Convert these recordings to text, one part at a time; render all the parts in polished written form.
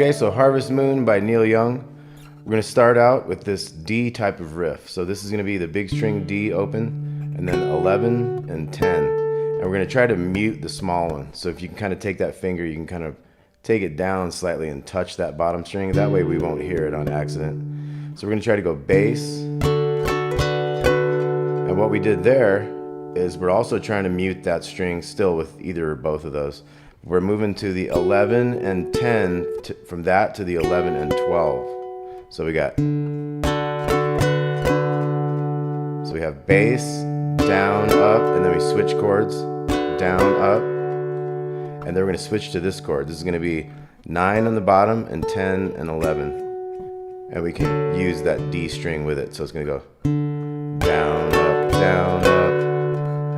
Okay, so Harvest Moon by Neil Young. We're going to start out with this D type of riff. So this is going to be the big string D open, and then 11 and 10. And we're going to try to mute the small one. So if you can kind of take that finger, you can kind of take it down slightly and touch that bottom string. That way we won't hear it on accident. So we're going to try to go bass. And what we did there is we're also trying to mute that string still with either or both of those. We're moving to the 11 and 10, from that to the 11 and 12. So we have bass, down, up, and then we switch chords, down, up, and then we're going to switch to this chord. This is going to be 9 on the bottom and 10 and 11. And we can use that D string with it. So it's going to go down, up,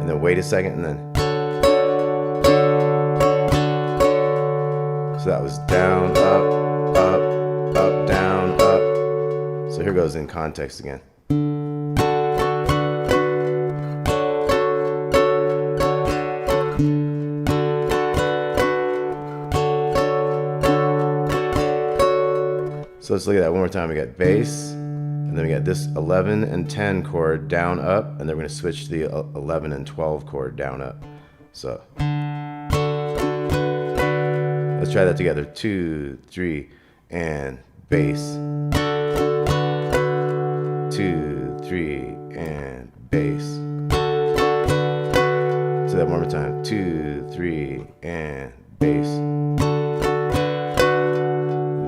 and then wait a second, and then. So that was down, up, down, up. So here goes in context again. So let's look at that one more time. We got bass, and then we got this 11 and 10 chord down, up, and then we're going to switch to the 11 and 12 chord down, up. So let's try that together. 2, 3, and bass. 2, 3, and bass. So that one more time. 2, 3, and bass.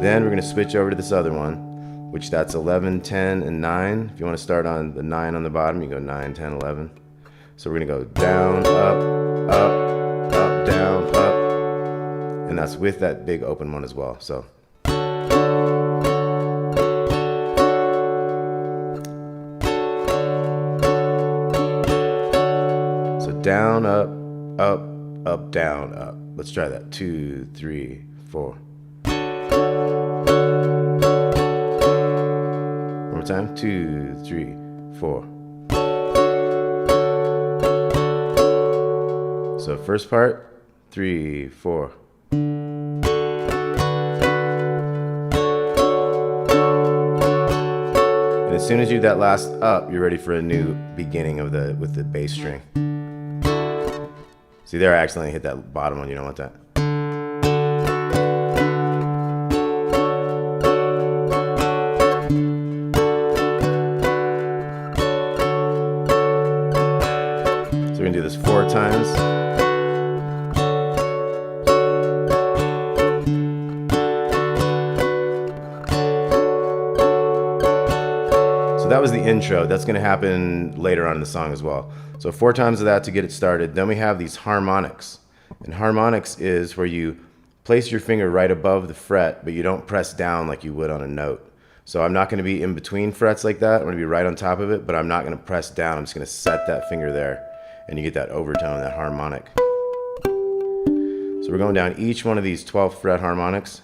Then we're going to switch over to this other one, which that's 11, 10, and 9. If you want to start on the 9 on the bottom, you go 9, 10, 11. So we're going to go down, up, down, up. And that's with that big open one as well. So down, up, down, up. Let's try that. 2, 3, 4. One more time. 2, 3, 4. So first part, 3, 4. And as soon as you do that last up, you're ready for a new beginning of with the bass string. See there, I accidentally hit that bottom one. You don't want that. So we're gonna do this 4 times. So that was the intro. That's going to happen later on in the song as well. So 4 times of that to get it started. Then we have these harmonics. And harmonics is where you place your finger right above the fret, but you don't press down like you would on a note. So I'm not going to be in between frets like that. I'm going to be right on top of it, but I'm not going to press down. I'm just going to set that finger there, and you get that overtone, that harmonic. So we're going down each one of these 12th fret harmonics.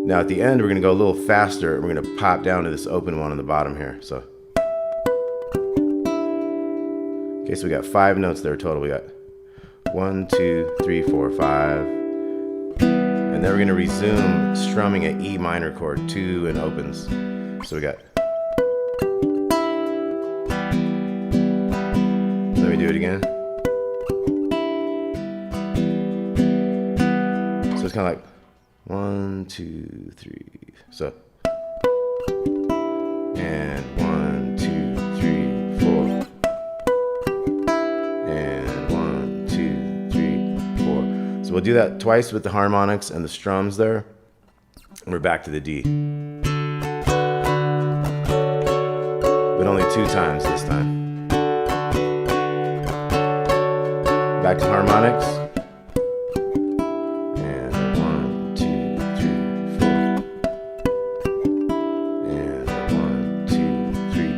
Now at the end, we're going to go a little faster. We're going to pop down to this open one on the bottom here. So, okay, so we got 5 notes there total. We got 1, 2, 3, 4, 5. And then we're going to resume strumming at E minor chord, 2 and opens. So we got. Let me do it again. So it's kind of like 1, 2, 3. So, and 1, 2, 3, 4. And 1, 2, 3, 4. So we'll do that twice with the harmonics and the strums there. And we're back to the D. But only 2 times this time. Back to harmonics.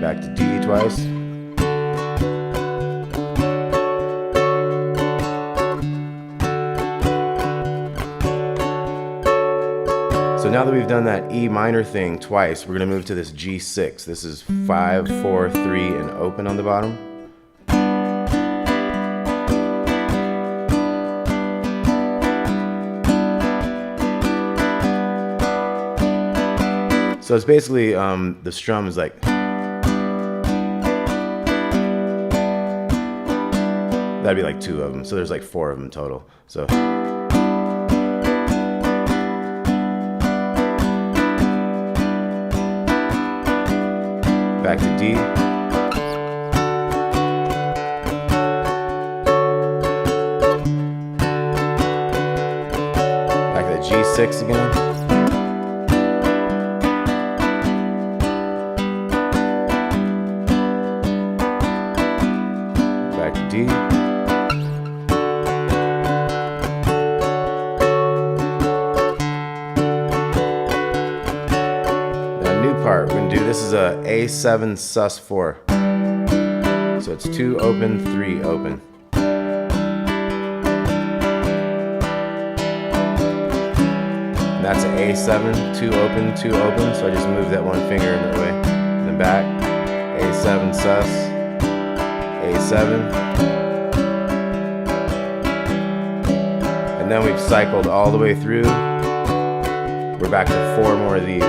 Back to D twice. So now that we've done that E minor thing twice, we're going to move to this G6. This is 5, 4, 3, and open on the bottom. So it's basically the strum is like, that'd be like 2 of them. So there's like 4 of them total. So back to D. Back to the G6 again. Back to D. Part. We're going to do, this is a A7 sus4. So it's 2 open, 3 open. And that's an A7, 2 open, 2 open. So I just move that one finger in that way. And then back, A7 sus, A7. And then we've cycled all the way through. We're back to 4 more of these.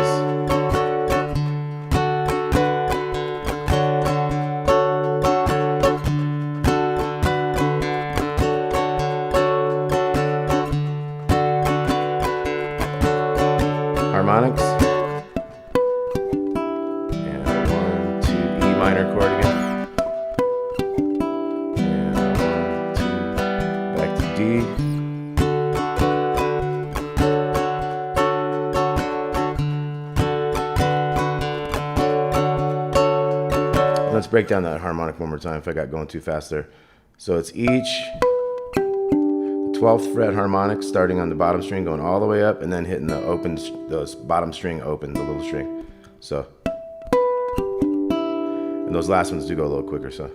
Harmonics, and 1, 2, E minor chord again, and 1, 2, back to D, let's break down that harmonic one more time if I got going too fast there. So it's each 12th fret harmonic starting on the bottom string, going all the way up, and then hitting the open, those bottom string open, the little string. So, and those last ones do go a little quicker. So,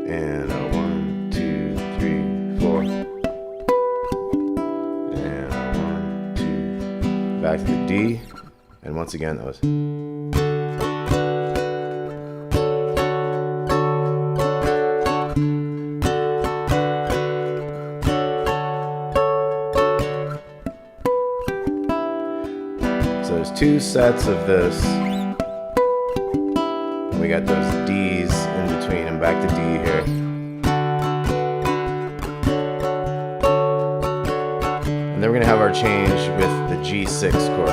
and 1, 2, 3, 4, and 1, 2, back to the D, and once again that was. So there's 2 sets of this, and we got those D's in between, and back to D here. And then we're gonna have our change with the G6 chord.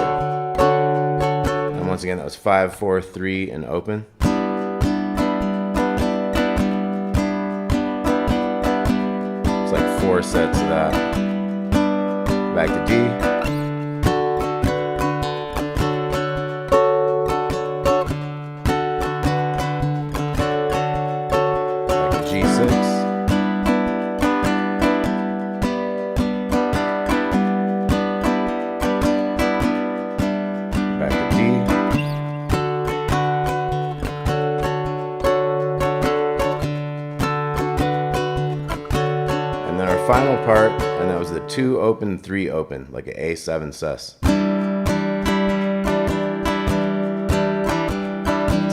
And once again, that was 5, 4, 3, and open. It's like 4 sets of that. Back to D. Final part, and that was the 2 open, 3 open, like an A7 sus. To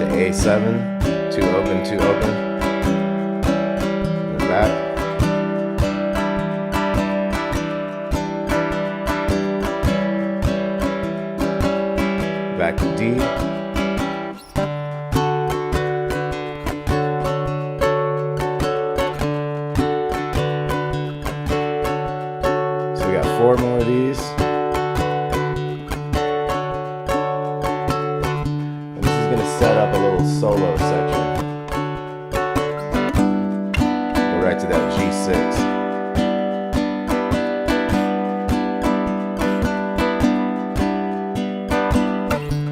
A7, 2 open, 2 open, and then back. Back to D. So we got 4 more of these. And this is going to set up a little solo section. Go right to that G6.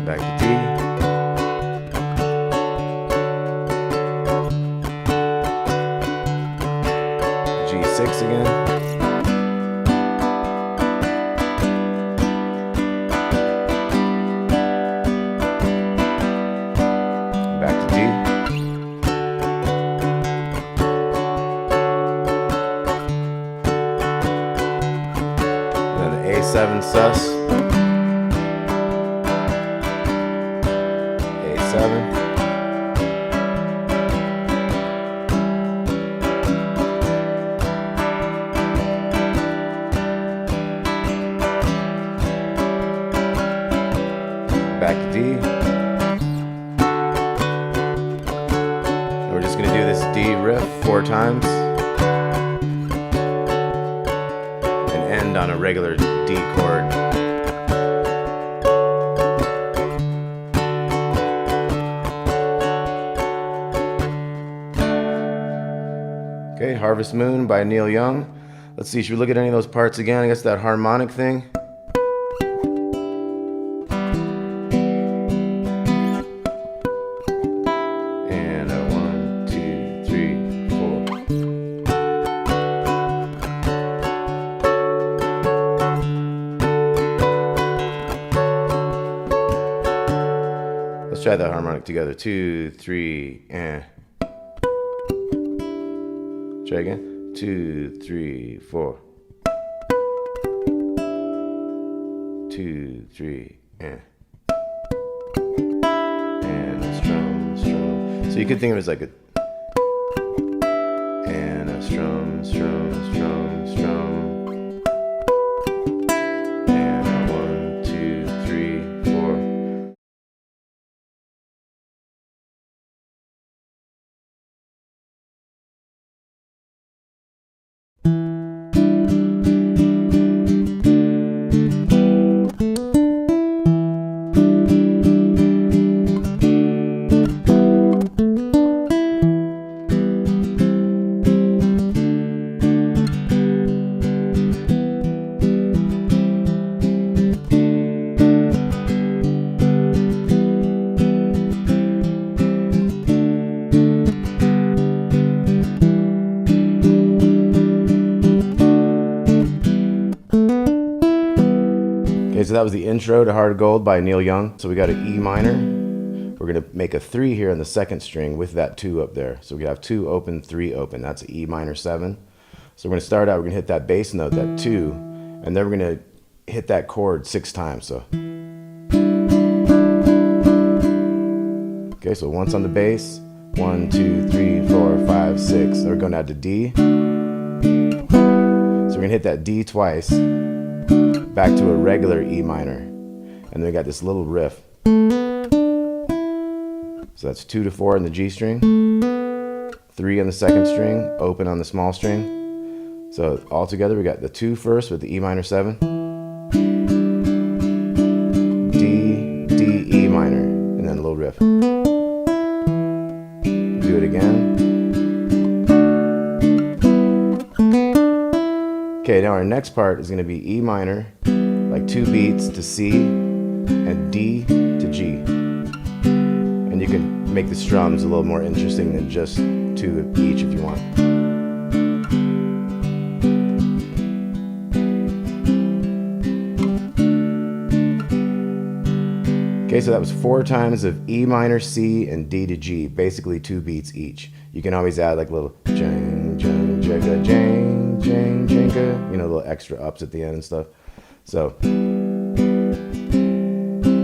Back to D. G6 again. Back to D. And then the A7 sus. A7. D riff 4 times, and end on a regular D chord. Okay, Harvest Moon by Neil Young. Let's see, should we look at any of those parts again? I guess that harmonic thing. And a 1, 2, 3, 4. Let's try that harmonic together. 2, 3, and. Try again. 2, 3, 4. 2, 3, and a strum. So you could think of it as like a and a strum. And a 1, 2, 3, 4. Okay, so that was the intro to Heart of Gold by Neil Young. So we got an E minor. We're gonna make a 3 here on the second string with that 2 up there. So we have 2 open, 3 open. That's an E minor 7. So we're gonna start out, we're gonna hit that bass note, that 2, and then we're gonna hit that chord 6 times. So okay, so once on the bass, 1, 2, 3, 4, 5, 6. Then we're going down to D. So we're gonna hit that D twice, back to a regular E minor, and then we got this little riff. So that's 2 to 4 in the G string, 3 on the second string, open on the small string. So all together we got the 2 first with the E minor 7, D, D, E minor, and then a little riff. Do it again. Okay, now our next part is going to be E minor, like 2 beats to C, and D to G. And you can make the strums a little more interesting than just 2 of each if you want. Okay, so that was 4 times of E minor, C, and D to G, basically 2 beats each. You can always add like a little jang, jang, jagga, jang, jang, janga, you know, little extra ups at the end and stuff. So,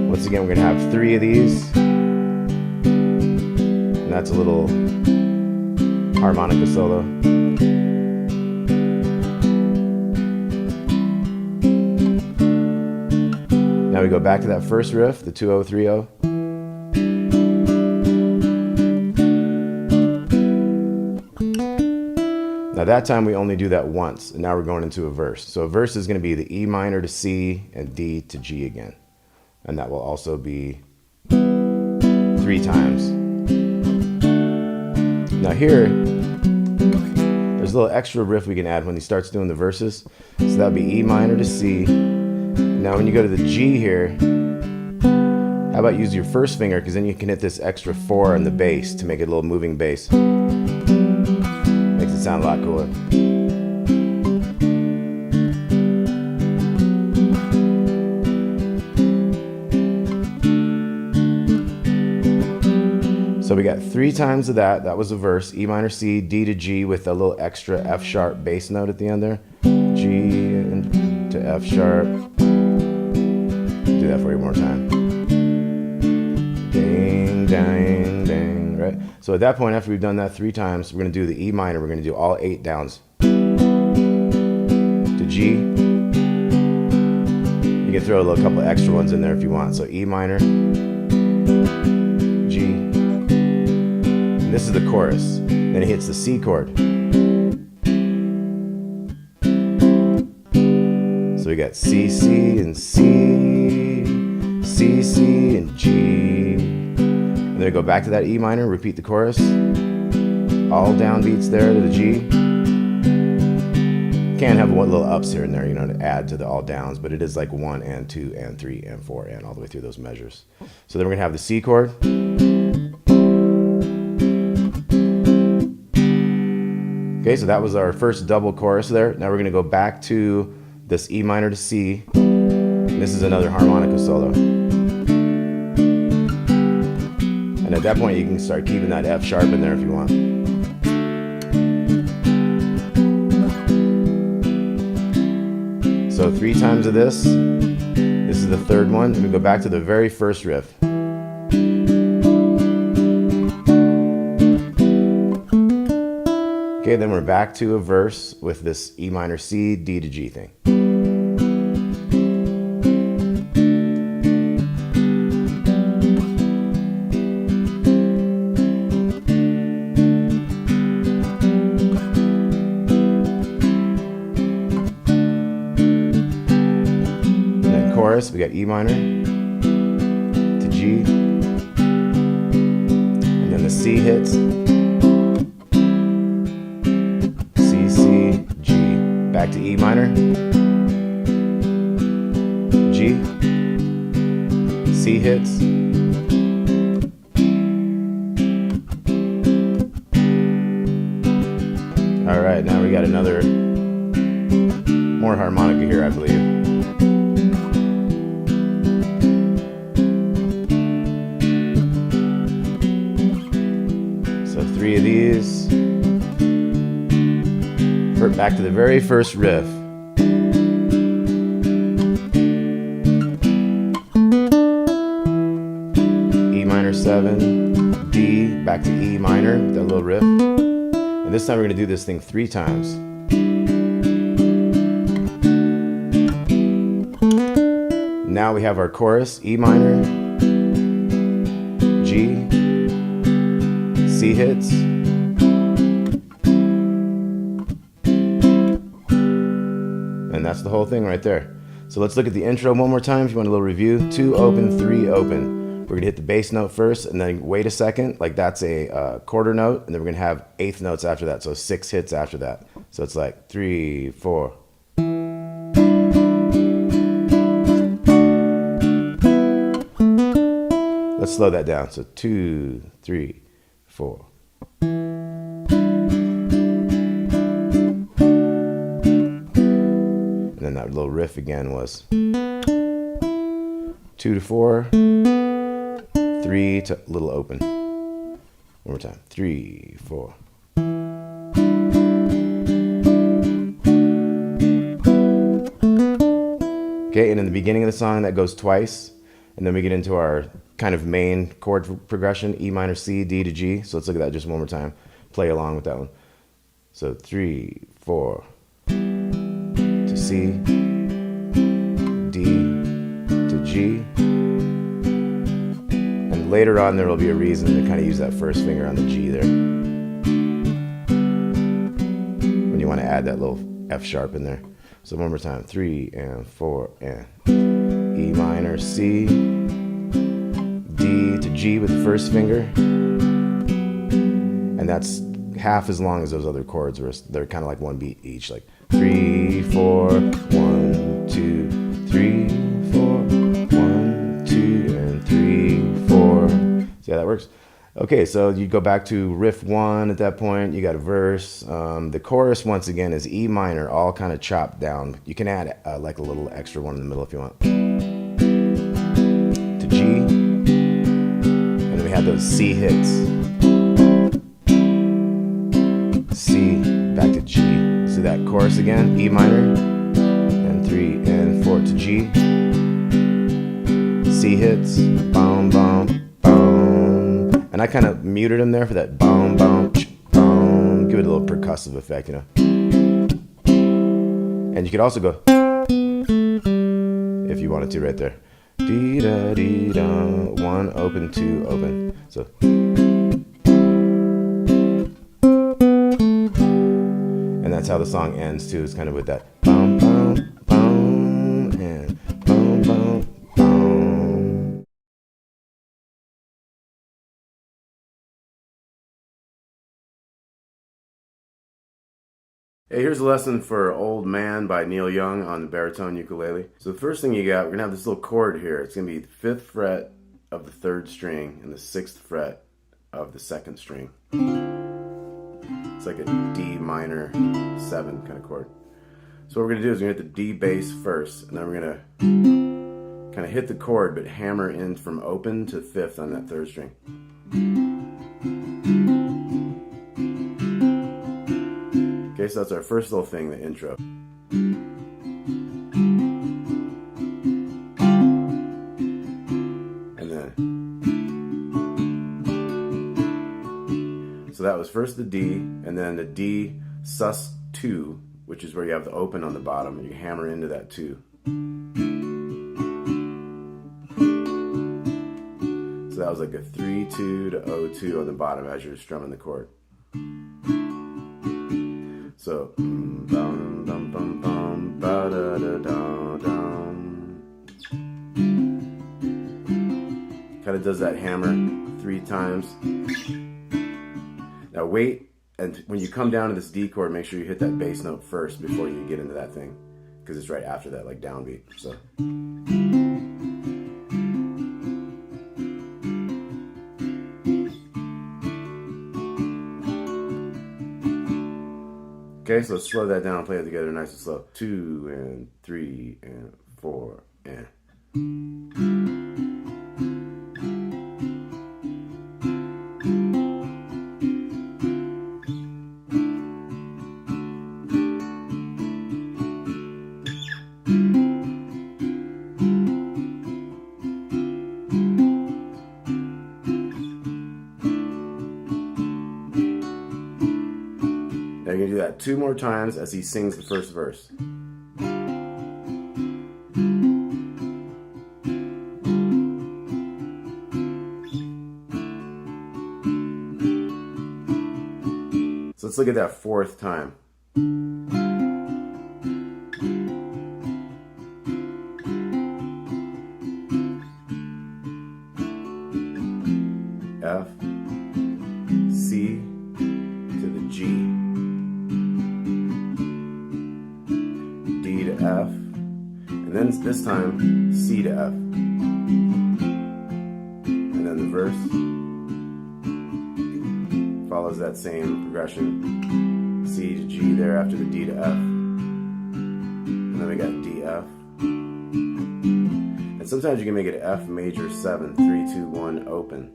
once again, we're gonna have 3 of these. And that's a little harmonica solo. Now we go back to that first riff, the 2-0-3-0. Now that time we only do that once, and now we're going into a verse. So a verse is going to be the E minor to C and D to G again. And that will also be 3 times. Now here, there's a little extra riff we can add when he starts doing the verses. So that would be E minor to C. Now when you go to the G here, how about use your first finger, because then you can hit this extra 4 on the bass to make it a little moving bass. Makes it sound a lot cooler. So we got 3 times of that. That was a verse. E minor, C, D to G with a little extra F sharp bass note at the end there. G to F sharp. Do that for you one more time. Ding, dang, dang, right? So at that point, after we've done that 3 times, we're going to do the E minor. We're going to do all 8 downs. To G. You can throw a couple extra ones in there if you want. So E minor, G. In this this is the chorus. Then he hits the C chord. So we got C, C, and C, C, C, and G. And then we go back to that E minor, repeat the chorus. All downbeats there to the G. Can have one little ups here and there, you know, to add to the all downs, but it is like 1 and 2 and 3 and 4 and all the way through those measures. So then we're gonna have the C chord. Okay, so that was our first double chorus there. Now we're gonna go back to this E minor to C. And this is another harmonica solo. And at that point you can start keeping that F sharp in there if you want. So 3 times of this. This is the third one. We go back to the very first riff. Okay, then we're back to a verse with this E minor C, D to G thing. And then chorus, we got E minor to G. And then the C hits. Back to E minor, G, C hits, all right, now we got another, more harmonica here, I believe. So 3 of these. Back to the very first riff. E minor 7, D, back to E minor, that little riff. And this time we're going to do this thing 3 times. Now we have our chorus, E minor, G, C hits, and that's the whole thing right there. So let's look at the intro one more time if you want a little review. 2 open, 3 open. We're gonna hit the bass note first and then wait a second, like that's a quarter note, and then we're gonna have 1/8 notes after that, so 6 hits after that. So it's like 3, 4. Let's slow that down. So 2, 3, 4. And then that little riff again was 2 to 4, 3 to little open. One more time. 3, 4. Okay, and in the beginning of the song that goes twice, and then we get into our kind of main chord progression, E minor, C, D to G. So let's look at that just one more time. Play along with that one. So 3, 4 to C, D to G. And later on there will be a reason to kind of use that first finger on the G there, when you want to add that little F sharp in there. So one more time, 3 and 4 and E minor, C, D to G with the first finger. And that's half as long as those other chords, where they're kind of like one beat each, like 3, 4, 1, 2, 3, 4, 1, 2, and 3, 4. See how that works? Okay, so you go back to riff 1 at that point, you got a verse. The chorus, once again, is E minor, all kind of chopped down. You can add like a little extra one in the middle if you want. To G, and then we have those C hits. C, back to G. So that chorus again, E minor, and 3 and 4 to G. C hits, boom, boom. And I kind of muted them there for that boom, boom, boom. Give it a little percussive effect, you know. And you could also go if you wanted to right there. Dee da dee da, 1 open, 2 open. So that's how the song ends too. It's kind of with that bum bum bum and bum bum bum. Hey, here's a lesson for Old Man by Neil Young on the baritone ukulele. So the first thing you got, we're gonna have this little chord here. It's gonna be the 5th fret of the 3rd string and the 6th fret of the 2nd string. It's like a D minor 7 kind of chord. So what we're gonna do is we're gonna hit the D bass first, and then we're gonna kind of hit the chord but hammer in from open to 5th on that 3rd string. Okay, so that's our first little thing, the intro. And then, so that was first the D, and then the D sus2, which is where you have the open on the bottom, and you hammer into that 2. So that was like a 3-2 to O2 on the bottom as you're strumming the chord. So, bum bum bum bum ba da da da dum. Kind of does that hammer 3 times. Now wait, and when you come down to this D chord, make sure you hit that bass note first before you get into that thing, because it's right after that, like downbeat. So. Okay, so let's slow that down and play it together nice and slow. 2 and 3 and 4 and. Now you're going to do that 2 more times as he sings the first verse. So let's look at that 4th time. F, C to the G, D to F, and then this time C to F, and then the verse follows that same progression, C to G there after the D to F, and then we got D, F, and sometimes you can make it F major 7, 3, 2, 1, open.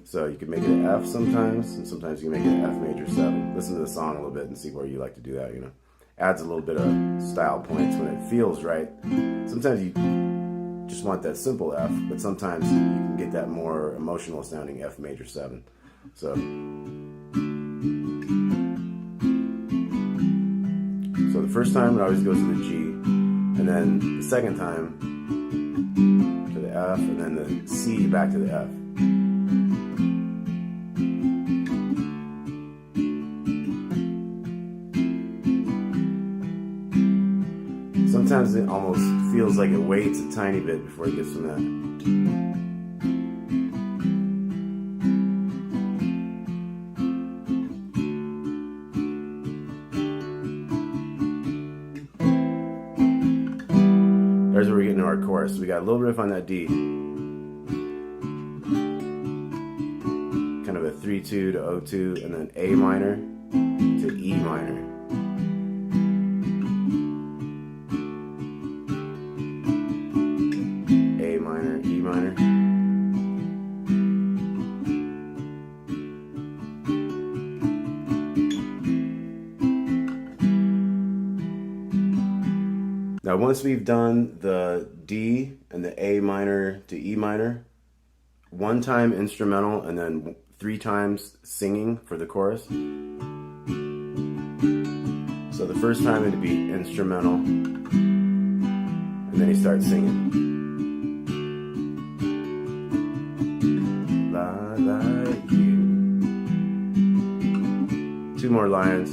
So you can make it an F sometimes, and sometimes you can make it an F major 7. Listen to the song a little bit and see where you like to do that, you know. Adds a little bit of style points when it feels right. Sometimes you just want that simple F, but sometimes you can get that more emotional sounding F major 7. So the first time it always goes to the G, and then the second time to the F, and then the C back to the F. Sometimes it almost feels like it waits a tiny bit before it gets from that. There's where we get into our chorus. We got a little riff on that D. Kind of a 3-2 to O2, and then A minor to E minor. A minor, E minor. Now once we've done the D and the A minor to E minor, 1 time instrumental and then 3 times singing for the chorus. So the first time it'd be instrumental, and then he starts singing. Like you. 2 more lines.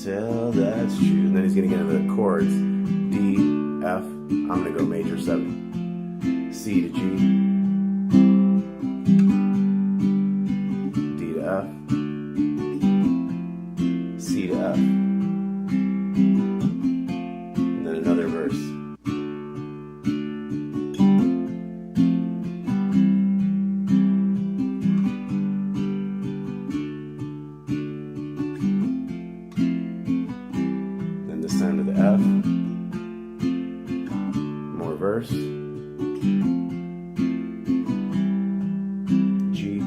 tell that's true. And then he's going to get into the chords. D, F, I'm going to go major 7. C to G. D to F. C to F. And then another verse. This time to the F, more verse, G,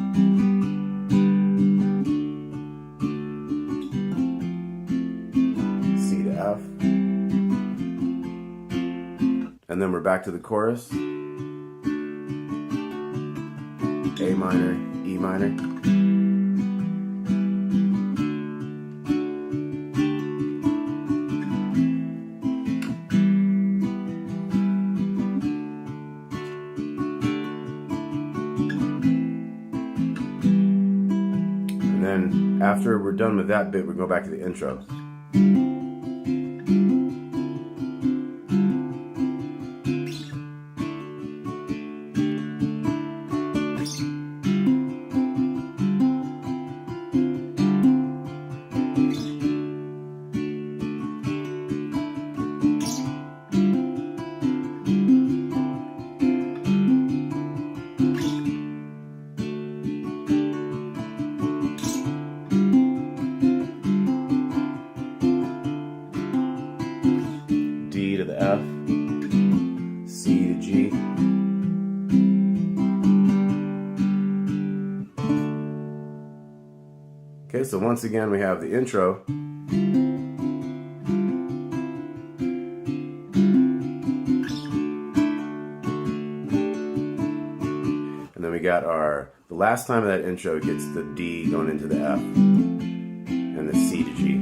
C to F, and then we're back to the chorus, A minor, E minor. And then after we're done with that bit, we go back to the intro. D to the F, C to G, okay, so once again we have the intro, and then we got the last time of that intro gets the D going into the F, and the C to G.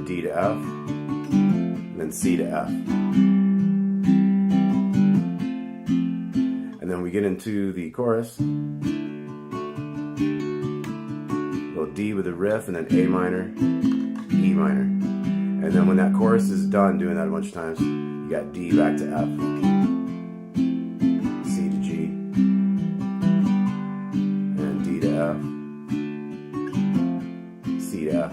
D to F, and then C to F. And then we get into the chorus. Little D with a riff, and then A minor, E minor. And then when that chorus is done doing that a bunch of times, you got D back to F, C to G, and D to F, C to F.